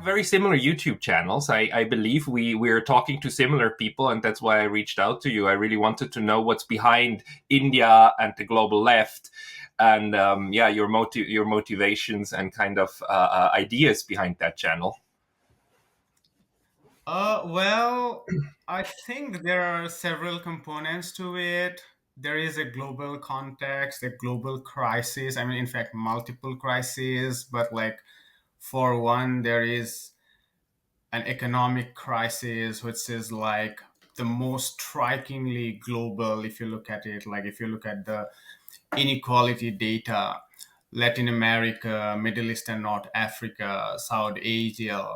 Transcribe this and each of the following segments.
very similar YouTube channels. I believe we're talking to similar people, and that's why I reached out to you. I really wanted to know what's behind India and the global left, and your motivations and kind of ideas behind that channel. Well, I think there are several components to it. There is a global context, a global crisis. I mean, in fact, multiple crises. But like, for one, there is an economic crisis, which is like the most strikingly global. If you look at it, like if you look at the inequality data, Latin America, Middle East and North Africa, South Asia,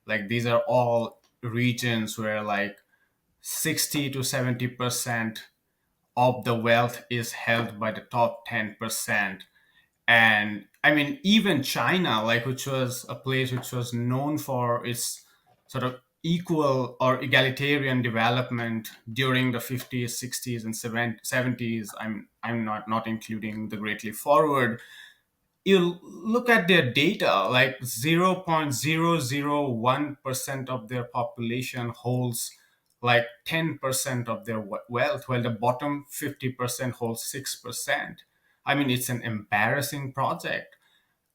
like these are all regions where like 60 to 70% of the wealth is held by the top 10%. And I mean, even China, like which was a place which was known for its sort of equal or egalitarian development during the 50s, 60s, and 70s. I'm not including the Greatly Forward. You look at their data, like 0.001% of their population holds like 10% of their wealth, while the bottom 50% holds 6%. I mean, it's an embarrassing project.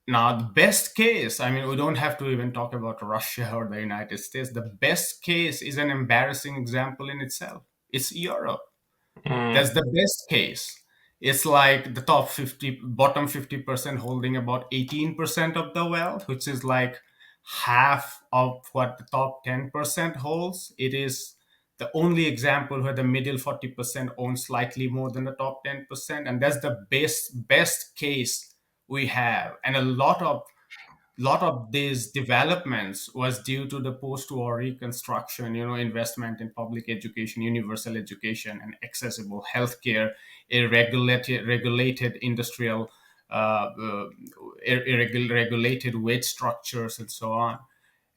Now, the best case, I mean, we don't have to even talk about Russia or the United States. The best case is an embarrassing example in itself. It's Europe. Mm. That's the best case. It's like the top 50, bottom 50% holding about 18% of the wealth, which is like half of what the top 10% holds. It is the only example where the middle 40% owns slightly more than the top 10%. And that's the best case we have. And a lot of these developments was due to the post-war reconstruction, investment in public education, universal education, and accessible healthcare, a regulated industrial, regulated wage structures, and so on.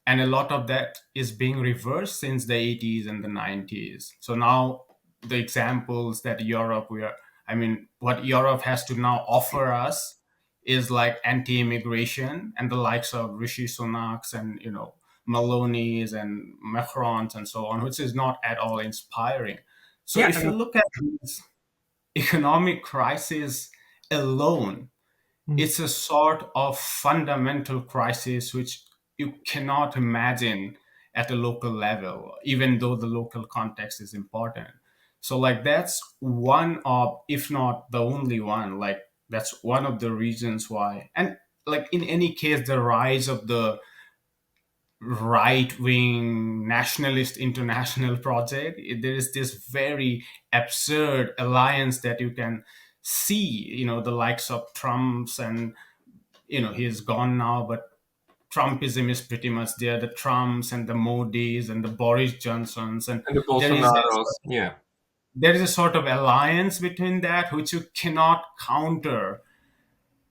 And a lot of that is being reversed since the 80s and the 90s. So now the examples that what Europe has to now offer us is like anti-immigration and the likes of Rishi Sunaks and Maloney's and Macron's and so on, which is not at all inspiring. So Yeah, if you look at this economic crisis alone, it's a sort of fundamental crisis which you cannot imagine at a local level, even though the local context is important. So, like, that's one of, if not the only one, like, that's one of the reasons why. And, like, in any case, the rise of the right wing nationalist international project, there is this very absurd alliance that you can see, the likes of Trump's and he's gone now, but Trumpism is pretty much there. The Trumps and the Modis and the Boris Johnsons, and and the there is Bolsonaros. Yeah. a sort of alliance between that which you cannot counter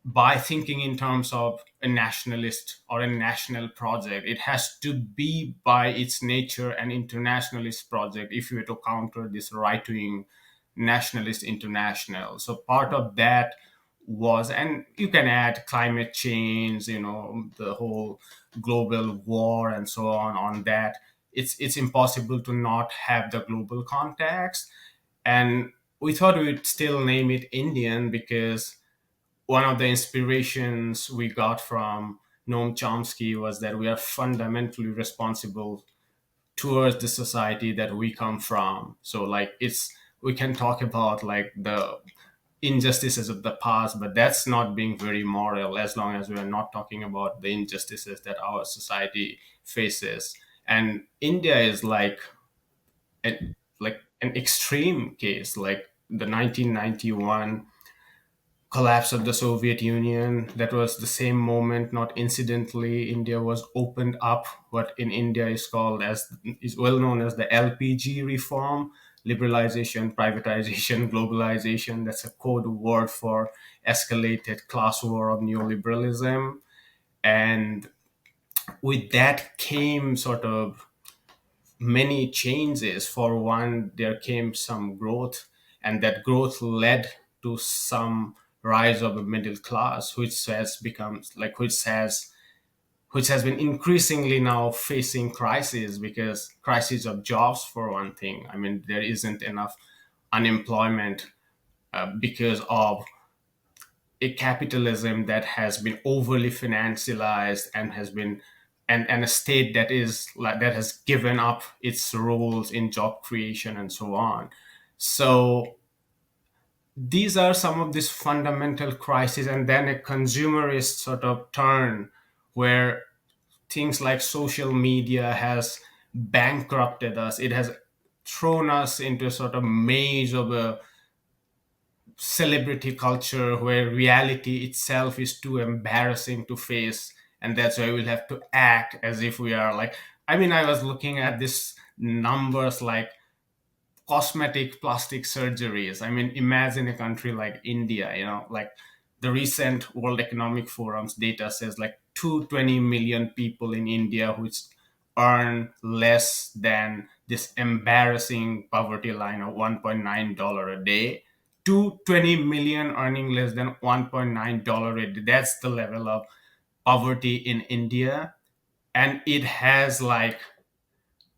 by thinking in terms of a nationalist or a national project. It has to be by its nature an internationalist project if you were to counter this right wing nationalist international. So part of that was, and you can add climate change, the whole global war and so on that. It's impossible to not have the global context. And we thought we'd still name it Indian because one of the inspirations we got from Noam Chomsky was that we are fundamentally responsible towards the society that we come from. So like we can talk about like the injustices of the past, but that's not being very moral as long as we are not talking about the injustices that our society faces. And India is like an extreme case, like the 1991 collapse of the Soviet Union. That was the same moment, not incidentally, India was opened up. What in India is well known as the LPG reform, liberalization, privatization, globalization. That's a code word for escalated class war of neoliberalism. And with that came sort of many changes. For one, there came some growth, and that growth led to some rise of a middle class, which which has been increasingly now facing crisis, because crisis of jobs for one thing. I mean, there isn't enough unemployment because of a capitalism that has been overly financialized and has been and a state that is like that has given up its roles in job creation and so on. So these are some of these fundamental crises, and then a consumerist sort of turn where things like social media has bankrupted us. It has thrown us into a sort of maze of a celebrity culture where reality itself is too embarrassing to face, and that's why we'll have to act as if we are like, I mean, I was looking at this numbers like cosmetic plastic surgeries. I mean, imagine a country like India, like the recent World Economic Forum's data says like 220 million people in India which earn less than this embarrassing poverty line of $1.9 a day. 220 million earning less than $1.9 a day. That's the level of poverty in India. And it has like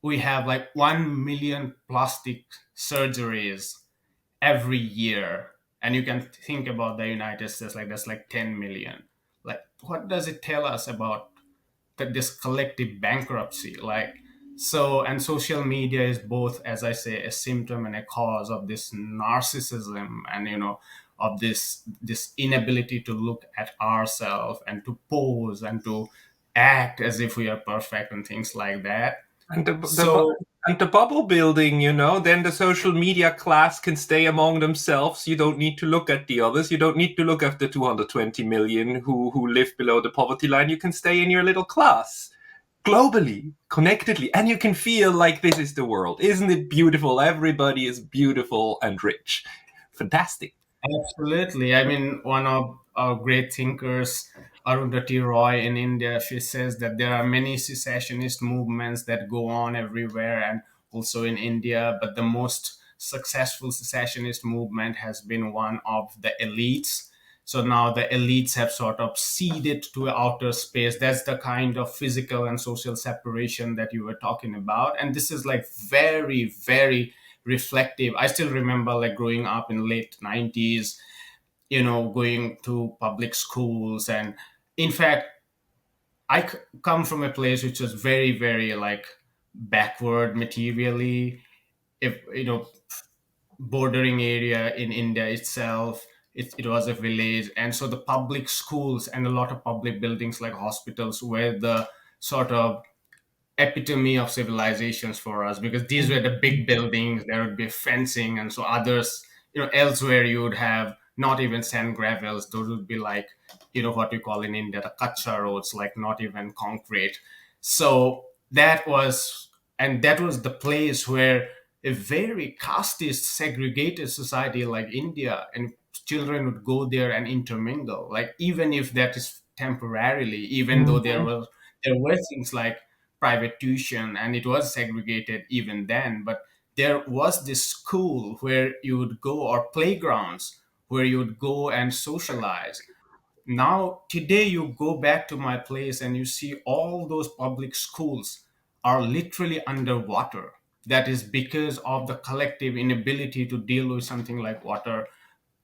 we have like 1 million plastic surgeries every year. And you can think about the United States, like that's like 10 million. Like, what does it tell us about this collective bankruptcy? Like, so, and social media is both, as I say, a symptom and a cause of this narcissism, and of this inability to look at ourselves and to pose and to act as if we are perfect and things like that. And So and the bubble building, then the social media class can stay among themselves. You don't need to look at the others. You don't need to look at the 220 million who live below the poverty line. You can stay in your little class globally, connectedly, and you can feel like this is the world. Isn't it beautiful? Everybody is beautiful and rich. Fantastic. absolutely. I mean, one of our great thinkers, Arundhati Roy in India, she says that there are many secessionist movements that go on everywhere and also in India, but the most successful secessionist movement has been one of the elites. So now the elites have sort of ceded to outer space. That's the kind of physical and social separation that you were talking about. And this is like very, very reflective. I still remember like growing up in late 90s, going to public schools. And in fact, come from a place which was very, very like backward materially. If, bordering area in India itself. It was a village. And so the public schools and a lot of public buildings like hospitals were the sort of epitome of civilizations for us, because these were the big buildings. There would be fencing, and so others, elsewhere you would have not even sand gravels. Those would be like, what we call in India the kacha roads, like not even concrete. So that was the place where a very casteist segregated society like India, and children would go there and intermingle, like even if that is temporarily, even though there were things like private tuition and it was segregated even then, but there was this school where you would go, or playgrounds where you would go and socialize. Now today you go back to my place and you see all those public schools are literally underwater. That is because of the collective inability to deal with something like water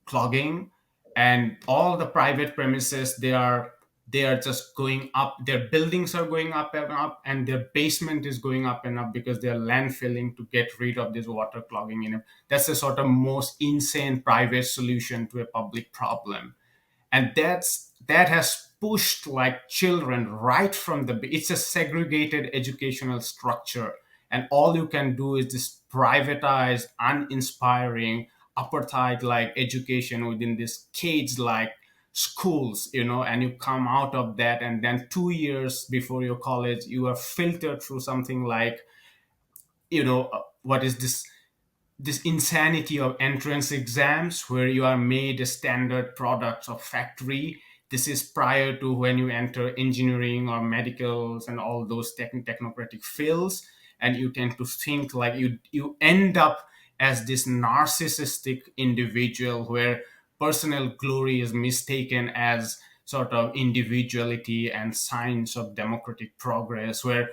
clogging. And all the private premises, they are just going up. Their buildings are going up and up, and their basement is going up and up because they're landfilling to get rid of this water clogging in it. That's the sort of most insane private solution to a public problem. And that has pushed like children right from it's a segregated educational structure, and all you can do is this privatized, uninspiring, apartheid like education within this cage like schools, and you come out of that, and then 2 years before your college you are filtered through something like, what is this insanity of entrance exams where you are made a standard products of factory. This is prior to when you enter engineering or medicals and all those technocratic fields. And you tend to think like you end up as this narcissistic individual where personal glory is mistaken as sort of individuality and signs of democratic progress, where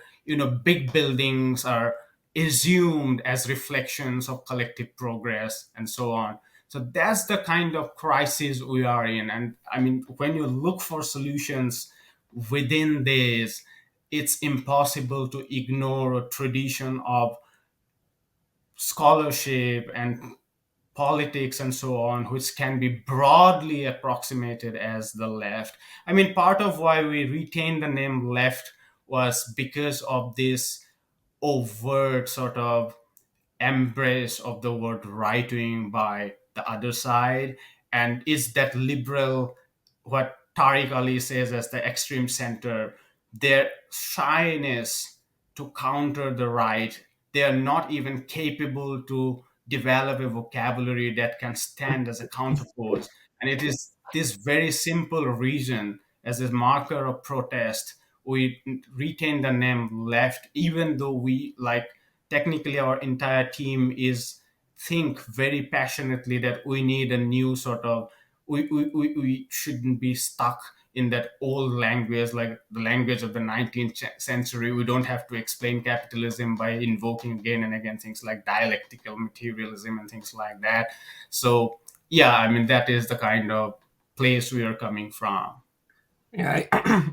big buildings are assumed as reflections of collective progress and so on. So that's the kind of crisis we are in. And I mean, when you look for solutions within this, it's impossible to ignore a tradition of scholarship and politics and so on, which can be broadly approximated as the left. I mean, part of why we retained the name left was because of this overt sort of embrace of the word right wing by the other side. And is that liberal, what Tariq Ali says as the extreme center, their shyness to counter the right, they are not even capable to develop a vocabulary that can stand as a counterpose. And it is this very simple reason, as a marker of protest, we retain the name left, even though we, like, technically our entire team is think very passionately that we need a new sort of, we shouldn't be stuck in that old language, like the language of the 19th century. We don't have to explain capitalism by invoking again and again things like dialectical materialism and things like that. So yeah, I mean, that is the kind of place we are coming from. Yeah,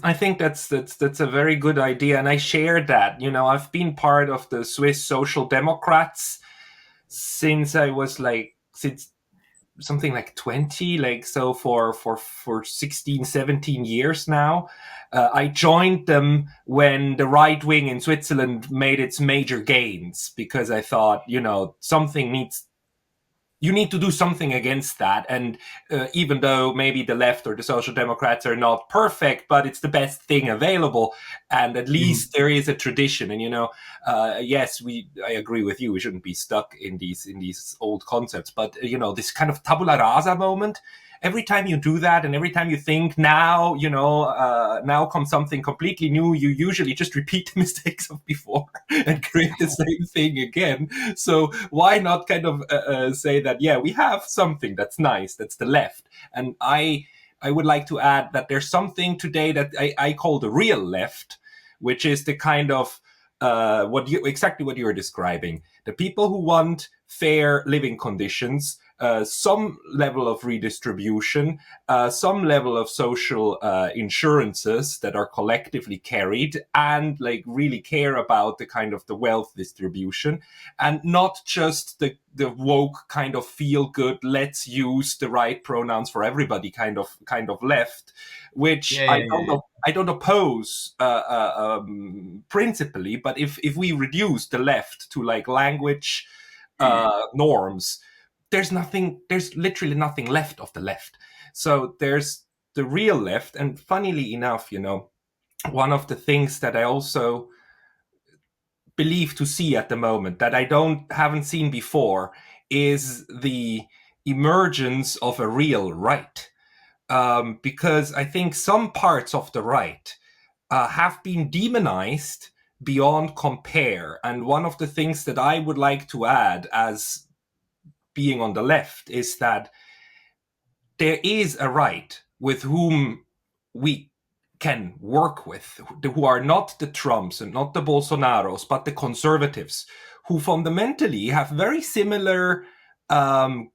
I think that's a very good idea, and I share that. I've been part of the Swiss Social Democrats since I was since something like 20, so for 16, 17 years now. I joined them when the right wing in Switzerland made its major gains, because I thought, you need to do something against that. And even though maybe the left or the Social Democrats are not perfect, but it's the best thing available. And at least there is a tradition. And, yes, I agree with you. We shouldn't be stuck in these old concepts. But, this kind of tabula rasa moment, every time you do that, and every time you think now, now comes something completely new, you usually just repeat the mistakes of before and create the same thing again. So why not kind of say that, yeah, we have something that's nice, that's the left. And I would like to add that there's something today that I call the real left, which is the kind of exactly what you were describing. The people who want fair living conditions, some level of redistribution, some level of social insurances that are collectively carried, and really care about the kind of the wealth distribution, and not just the woke kind of feel good, let's use the right pronouns for everybody kind of left, which I don't oppose principally, but if we reduce the left to language norms, there's literally nothing left of the left. So there's the real left. And funnily enough, one of the things that I also believe to see at the moment that I haven't seen before is the emergence of a real right. Because I think some parts of the right have been demonized beyond compare. And one of the things that I would like to add as being on the left is that there is a right with whom we can work with, who are not the Trumps and not the Bolsonaros, but the conservatives, who fundamentally have very similar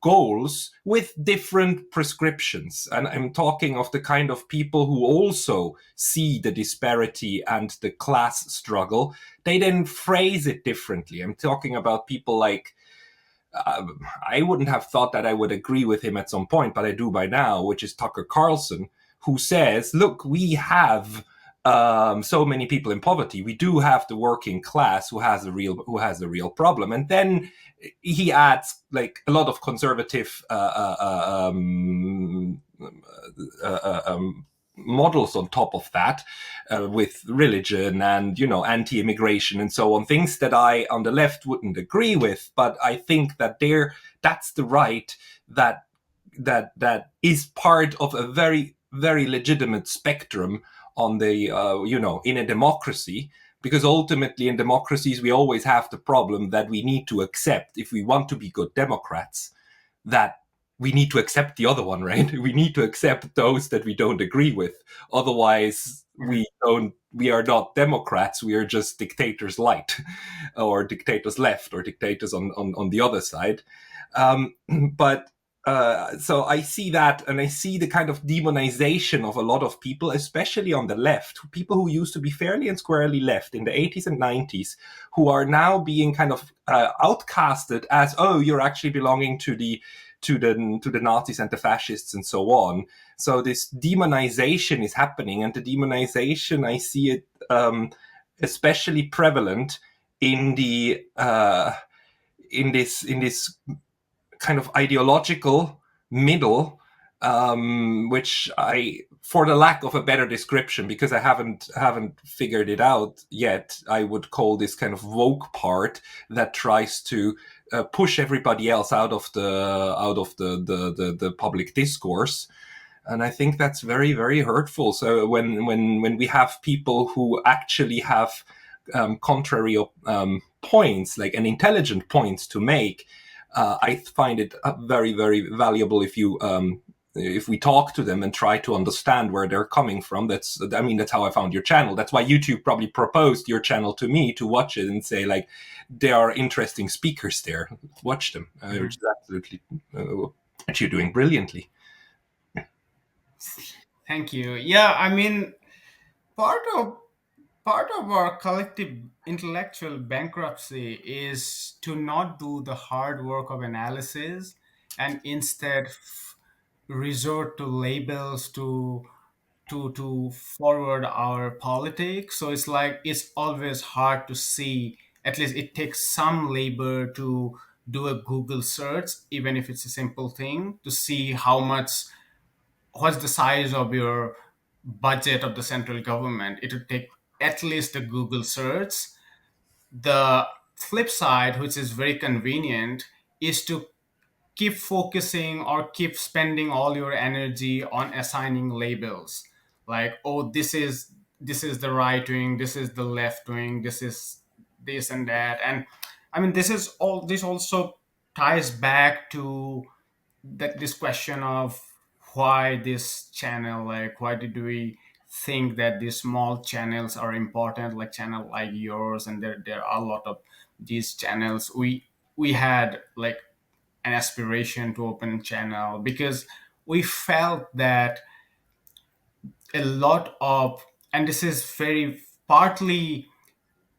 goals with different prescriptions. And I'm talking of the kind of people who also see the disparity and the class struggle. They then phrase it differently. I'm talking about people like, I wouldn't have thought that I would agree with him at some point, but I do by now, which is Tucker Carlson, who says, look, we have so many people in poverty. We do have the working class who has a real problem. And then he adds a lot of conservative models on top of that, with religion and anti-immigration and so on, things that I on the left wouldn't agree with, but I think that that's the right that is part of a very, very legitimate spectrum on the in a democracy, because ultimately in democracies we always have the problem that we need to accept, if we want to be good Democrats, that we need to accept the other one, right? We need to accept those that we don't agree with. Otherwise, we are not democrats. We are just dictators light, or dictators left, or dictators on the other side. But so I see that, and I see the kind of demonization of a lot of people, especially on the left, people who used to be fairly and squarely left in the 80s and 90s, who are now being kind of outcasted as, oh, you're actually belonging to the Nazis and the fascists and so on. So this demonization is happening, and the demonization, I see it especially prevalent in the in this kind of ideological middle, which I, for the lack of a better description, because I haven't figured it out yet, I would call this kind of woke part that tries to push everybody else out of the public discourse. And I think that's very, very hurtful. So when we have people who actually have contrary points, like an intelligent points to make, I find it very, very valuable if we talk to them and try to understand where they're coming from. That's how I found your channel. That's why YouTube probably proposed your channel to me to watch it and say, like, there are interesting speakers there. Watch them. Which is absolutely what you're doing brilliantly. Thank you. Yeah, I mean, part of our collective intellectual bankruptcy is to not do the hard work of analysis, and instead resort to labels to forward our politics. So it's like it's always hard to see. At least it takes some labor to do a Google search, even if it's a simple thing, to see what's the size of your budget of the central government. It would take at least a Google search. The flip side, which is very convenient, is to keep focusing or keep spending all your energy on assigning labels, like, oh, this is the right wing, this is the left wing, this is this and that. And I mean, this also ties back to this question of why this channel, like, why did we think that these small channels are important, like channel like yours, and there are a lot of these channels. We had like an aspiration to open a channel because we felt that a lot of, and this is very partly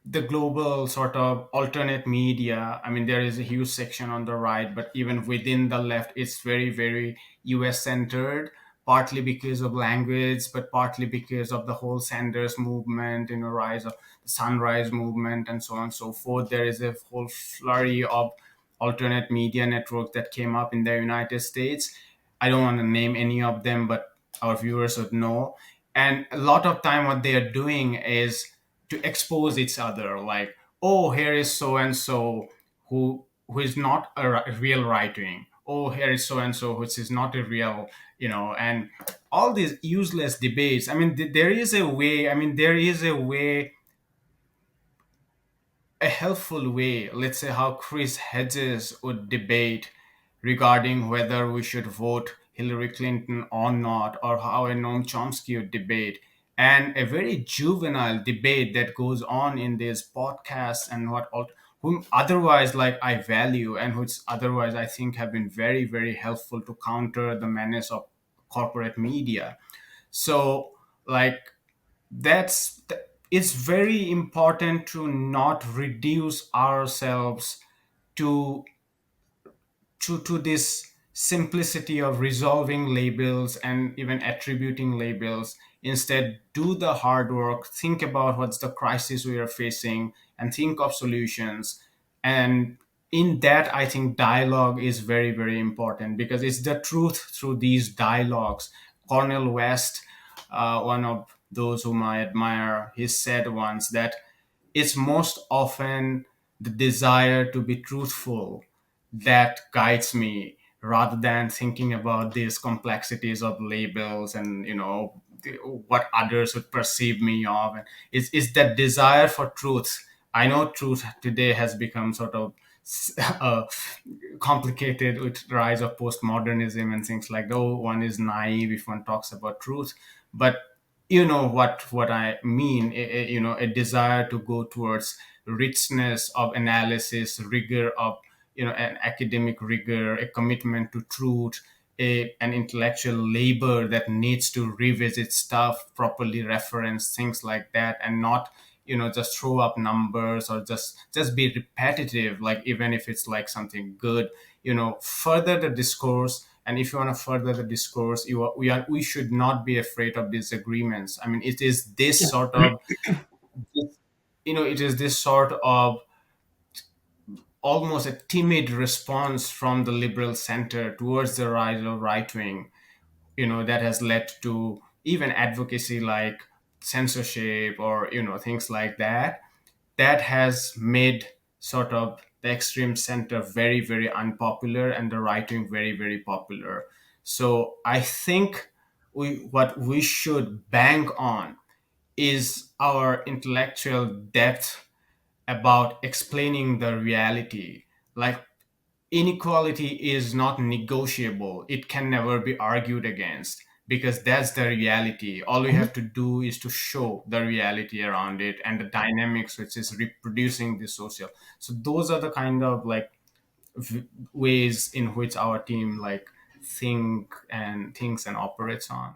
the global sort of alternate media. I mean, there is a huge section on the right, but even within the left, it's very, very US centered, partly because of language, but partly because of the whole Sanders movement, rise of the Sunrise movement, and so on and so forth. There is a whole flurry of alternate media networks that came up in the United States. I don't want to name any of them, but our viewers would know. And a lot of time, what they are doing is to expose each other, like, oh, here is so and so who is not a real right wing. Oh, here is so and so which is not a real, and all these useless debates. I mean, there is a way. I mean, there is a way, a helpful way. Let's say how Chris Hedges would debate regarding whether we should vote Hillary Clinton or not, or how a Noam Chomsky would debate, and a very juvenile debate that goes on in these podcasts, and whom otherwise, like, I value, and which otherwise I think have been very, very helpful to counter the menace of corporate media. So, like, it's very important to not reduce ourselves to this simplicity of resolving labels and even attributing labels. Instead, do the hard work, think about what's the crisis we are facing, and think of solutions. And in that, I think dialogue is very, very important, because it's the truth through these dialogues. Cornel West, one of those whom I admire, he said once that it's most often the desire to be truthful that guides me, rather than thinking about these complexities of labels and what others would perceive me of. And it's that desire for truth. I know truth today has become sort of uh, complicated with rise of postmodernism and things like that. Oh, one is naive if one talks about truth, but you know what I mean. A desire to go towards richness of analysis, rigor of an academic rigor, a commitment to truth, an intellectual labor that needs to revisit stuff, properly reference things like that, and not just throw up numbers or just be repetitive, like even if it's like something good, further the discourse. And if you want to further the discourse, we should not be afraid of disagreements. I mean, it is this sort of it is this sort of almost a timid response from the liberal center towards the rise of right wing, that has led to even advocacy like censorship or things like that, that has made sort of the extreme center very, very unpopular and the right wing very, very popular. So I think what we should bank on is our intellectual depth about explaining the reality. Like, inequality is not negotiable. It can never be argued against because that's the reality. All we have to do is to show the reality around it and the dynamics which is reproducing the social. So those are the kind of like ways in which our team like thinks and operates on.